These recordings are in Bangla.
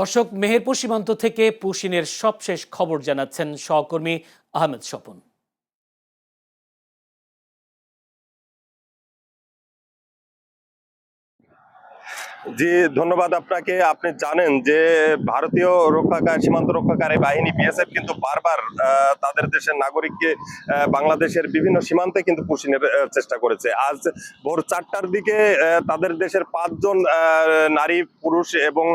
দর্শক, মেহেরপুর সীমান্ত থেকে পুশিনের সবশেষ খবর জানাচ্ছেন সহকর্মী আহমেদ স্বপন। জি, ধন্যবাদ আপনাকে। আপনি জানেন যে ভারতীয় সীমান্ত রক্ষাকারী বাহিনী বিএসএফ কিন্তু বারবার তাদের দেশের নাগরিককে বাংলাদেশের বিভিন্ন সীমান্তে কিন্তু পুশিনের চেষ্টা করেছে। আজ ভোর 4টার দিকে তাদের দেশের 5 জন নারী, পুরুষ এবং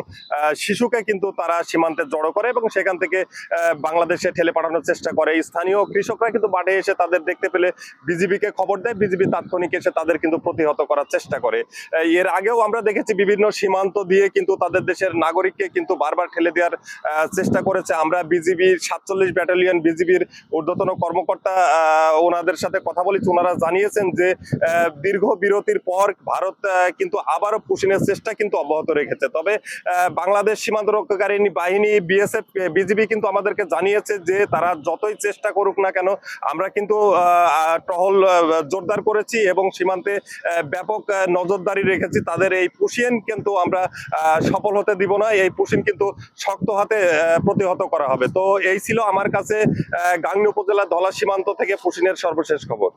শিশুকে কিন্তু তারা সীমান্তে জড়ো করে এবং সেখান থেকে বাংলাদেশে ঠেলে পাঠানোর চেষ্টা করে। স্থানীয় কৃষকরা কিন্তু মাঠে এসে তাদের দেখতে পেলে বিজিবিকে খবর দেয়। বিজিবি তাৎক্ষণিক এসে তাদের কিন্তু প্রতিহত করার চেষ্টা করে। এর আগেও আমরা দেখেছি বিভিন্ন সীমান্ত দিয়ে কিন্তু তাদের দেশের নাগরিককে কিন্তু বারবার ঠেলে দেওয়ার চেষ্টা করেছে। আমরা বিজিবির 47 ব্যাটালিয়ন বিজিবির ঊর্ধ্বতন কর্মকর্তা ওনাদের সাথে কথা বলেছি। ওনারা জানিয়েছেন যে দীর্ঘ বিরতির পর ভারত কিন্তু আবারও পুশিনের চেষ্টা কিন্তু অব্যাহত রেখেছে। তবে বাংলাদেশ সীমান্ত রক্ষাকারী বাহিনী বিএসএফ বিজিবি কিন্তু আমাদেরকে জানিয়েছে যে তারা যতই চেষ্টা করুক না কেন, আমরা কিন্তু টহল জোরদার করেছি এবং সীমান্তে ব্যাপক নজরদারি রেখেছি। তাদের এই পুশিন কিন্তু আমরা সফল হতে দিব না। এই পুশিন কিন্তু শক্ত হাতে প্রতিহত করা হবে। তো এই ছিল আমার কাছে গাংনী উপজেলা ধলা সীমান্ত থেকে পুশিনের সর্বশেষ খবর।